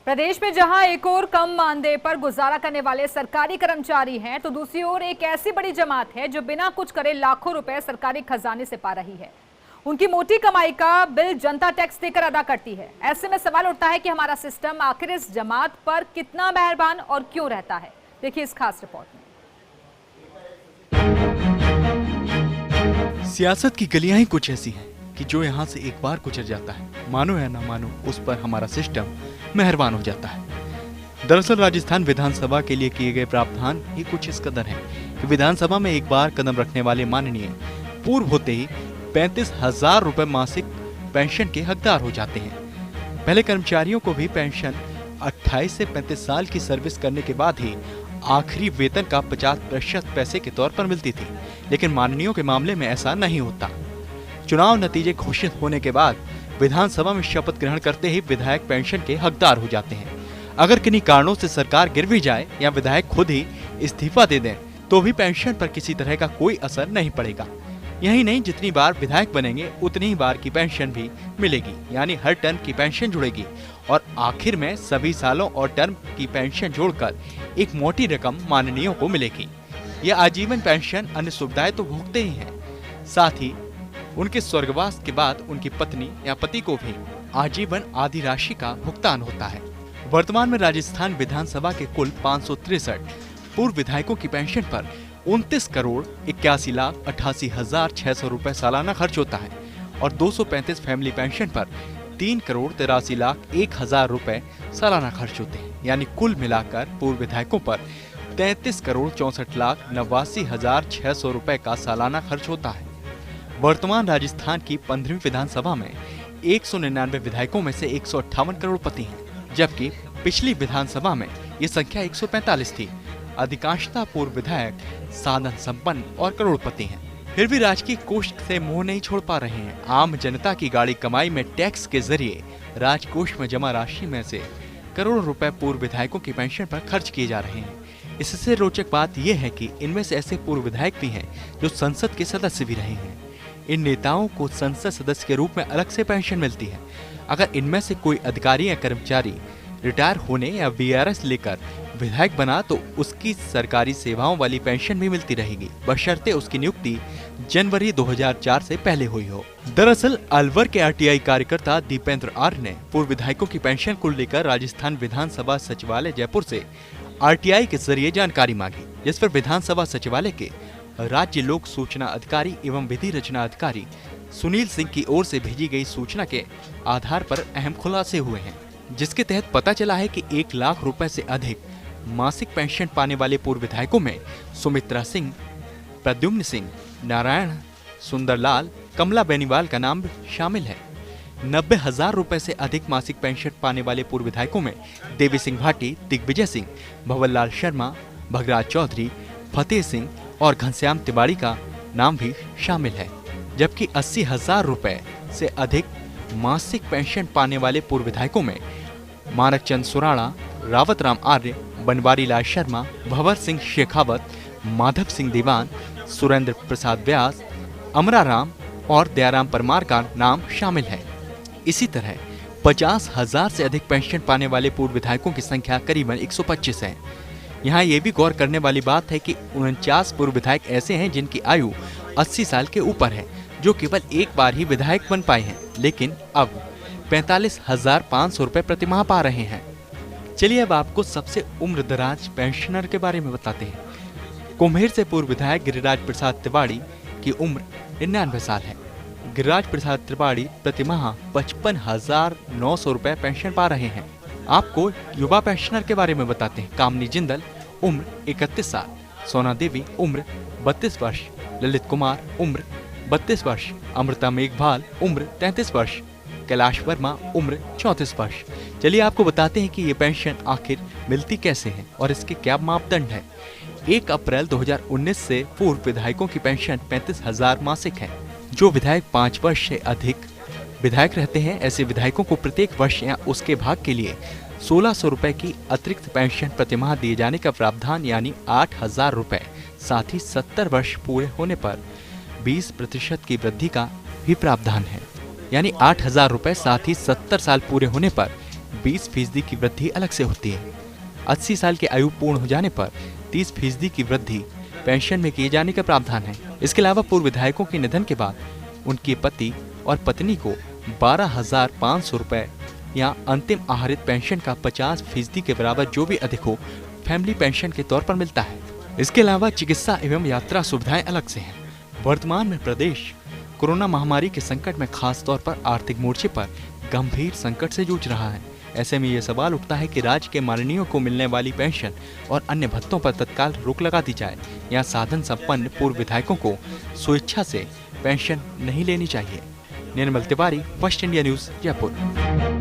प्रदेश में जहां एक और कम मानदेय पर गुजारा करने वाले सरकारी कर्मचारी हैं, तो दूसरी ओर एक ऐसी बड़ी जमात है जो बिना कुछ करे लाखों रुपए सरकारी खजाने से पा रही है। उनकी मोटी कमाई का बिल जनता टैक्स देकर अदा करती है। ऐसे में सवाल उठता है कि हमारा सिस्टम आखिर इस जमात पर कितना मेहरबान और क्यों रहता है। देखिए इस खास रिपोर्ट में। सियासत की गलियां ही कुछ ऐसी हैं कि जो यहाँ से एक बार गुजर जाता है, मानो या ना मानो, उस पर हमारा सिस्टम मेहरबान हो जाता है। दरअसल राजस्थान विधानसभा के लिए किए गए प्रावधान ही कुछ इस कदर हैं कि विधानसभा में एक बार कदम रखने वाले माननीय पूर्व होते ही 35,000 रुपए मासिक पेंशन के हकदार हो जाते हैं। पहले कर्मचारियों को भी पेंशन 28 से 35 साल की सर्विस करने के बाद ही आखिरी वेतन का 50% पैसे के तौर पर मिलती थी, लेकिन माननीयों के मामले में ऐसा नहीं होता। चुनाव नतीजे घोषित होने के बाद विधानसभा में शपथ ग्रहण करते ही विधायक पेंशन के हकदार हो जाते हैं। अगर किन्हीं कारणों से सरकार गिर भी जाए या विधायक खुद ही इस्तीफा दे दें तो भी पेंशन पर किसी तरह का कोई असर नहीं पड़ेगा। यही नहीं, जितनी बार विधायक बनेंगे उतनी ही बार की पेंशन भी मिलेगी, यानी हर टर्म की पेंशन जुड़ेगी और आखिर में सभी सालों और टर्म की पेंशन जोड़कर एक मोटी रकम माननीयों को मिलेगी। यह आजीवन पेंशन अन्य सुविधाएं तो भोगते ही हैं, साथ ही उनके स्वर्गवास के बाद उनकी पत्नी या पति को भी आजीवन आधी राशि का भुगतान होता है। वर्तमान में राजस्थान विधानसभा के कुल 563 पूर्व विधायकों की पेंशन पर 29 करोड़ 81,88,600 रुपए सालाना खर्च होता है और 235 फैमिली पेंशन पर 3 करोड़ 83,01,000 रुपए सालाना खर्च होते हैं। यानी कुल मिलाकर पूर्व विधायकों पर 33 करोड़ 64,89,600 रुपए का सालाना खर्च होता है। वर्तमान राजस्थान की 15वीं विधानसभा में 199 विधायकों में से 158 करोड़पति हैं, जबकि पिछली विधानसभा में ये संख्या 145 थी। अधिकांशतः पूर्व विधायक साधन संपन्न और करोड़पति हैं, फिर भी राजकीय कोष से मुंह नहीं छोड़ पा रहे हैं। आम जनता की गाड़ी कमाई में टैक्स के जरिए राजकोष में जमा राशि में से करोड़ों रुपए पूर्व विधायकों की पेंशन पर खर्च किए जा रहे हैं। इससे रोचक बात यह है कि इनमें से ऐसे पूर्व विधायक भी हैं जो संसद के सदस्य भी रहे हैं। इन नेताओं को संसद सदस्य के रूप में अलग से पेंशन मिलती है। अगर इनमें से कोई अधिकारी या कर्मचारी रिटायर होने या वीआरएस लेकर विधायक बना तो उसकी सरकारी सेवाओं वाली पेंशन भी मिलती रहेगी, बशर्ते उसकी नियुक्ति जनवरी 2004 से पहले हुई हो। दरअसल अलवर के आरटीआई कार्यकर्ता दीपेंद्र आर्य ने पूर्व विधायकों की पेंशन को लेकर राजस्थान विधानसभा सचिवालय जयपुर से आरटीआई के जरिए जानकारी मांगी, जिस पर विधानसभा सचिवालय के राज्य लोक सूचना अधिकारी एवं विधि रचना अधिकारी सुनील सिंह की ओर से भेजी गई सूचना के आधार पर अहम खुलासे हुए हैं, जिसके तहत पता चला है कि 1 लाख रुपए से अधिक मासिक पेंशन पाने वाले पूर्व विधायकों में सुमित्रा सिंह, प्रद्युम्न सिंह, नारायण, सुंदरलाल, कमला बेनीवाल का नाम शामिल है। 90,000 रुपए से अधिक मासिक पेंशन पाने वाले पूर्व विधायकों में देवी सिंह भाटी, दिग्विजय सिंह, भंवरलाल शर्मा, भगराज चौधरी, फतेह सिंह और घनश्याम तिवारी का नाम भी शामिल है। जबकि 80,000 रुपए से अधिक मासिक पेंशन पाने वाले पूर्व विधायकों में मानक चंद सुराणा, रावत राम आर्य, बनवारी लाल शर्मा, भंवर सिंह शेखावत, माधव सिंह दीवान, सुरेंद्र प्रसाद व्यास, अमरा राम और दयाराम परमार का नाम शामिल है। इसी तरह 50,000 से अधिक पेंशन पाने वाले पूर्व विधायकों की संख्या करीबन 125 है। यहाँ ये भी गौर करने वाली बात है कि 49 पूर्व विधायक ऐसे हैं जिनकी आयु 80 साल के ऊपर है, जो केवल एक बार ही विधायक बन पाए हैं, लेकिन अब 45,500 रुपए प्रतिमाह पा रहे हैं। चलिए अब आपको सबसे उम्रदराज पेंशनर के बारे में बताते हैं। कुम्हेर से पूर्व विधायक गिरिराज प्रसाद तिवारी की उम्र 99 साल है। गिरिराज प्रसाद तिवारी प्रतिमाह 55,900 रुपए पेंशन पा रहे हैं। आपको युवा पेंशनर के बारे में बताते हैं। कामनी जिंदल उम्र 31 साल, सोना देवी उम्र 32 वर्ष, ललित कुमार उम्र 32 वर्ष, अमृता मेघवाल उम्र 33 वर्ष, कैलाश वर्मा उम्र 34 वर्ष। चलिए आपको बताते हैं कि ये पेंशन आखिर मिलती कैसे है और इसके क्या मापदंड है। 1 अप्रैल 2019 से पूर्व विधायकों की पेंशन 35,000 मासिक है। जो विधायक 5 वर्ष से अधिक विधायक रहते हैं, ऐसे विधायकों को प्रत्येक वर्ष या उसके भाग के लिए 1,600 रुपए की अतिरिक्त पेंशन प्रतिमाह दिए जाने का प्रावधान, यानी 8,000 रुपए। साथ ही 70 वर्ष पूरे होने पर 20% की वृद्धि का भी प्रावधान है, यानी 8,000 रुपए। साथ ही 70 साल पूरे होने पर 20% की वृद्धि अलग से होती है। 80 साल की आयु पूर्ण हो जाने पर 30% की वृद्धि पेंशन में किए जाने का प्रावधान है। इसके अलावा पूर्व विधायकों के निधन के बाद उनके पति और पत्नी को 12,500 रुपए या अंतिम आहरित पेंशन का 50% के बराबर जो भी अधिक हो फैमिली पेंशन के तौर पर मिलता है। इसके अलावा चिकित्सा एवं यात्रा सुविधाएं अलग से हैं। वर्तमान में प्रदेश कोरोना महामारी के संकट में खास तौर पर आर्थिक मोर्चे पर गंभीर संकट से जूझ रहा है। ऐसे में ये सवाल उठता है कि राज्य के माननीयों को मिलने वाली पेंशन और अन्य भत्तों पर तत्काल रोक लगा दी जाए या साधन संपन्न पूर्व विधायकों को स्वेच्छा से पेंशन नहीं लेनी चाहिए। Nirmal Tiwari, first India news, Jaipur.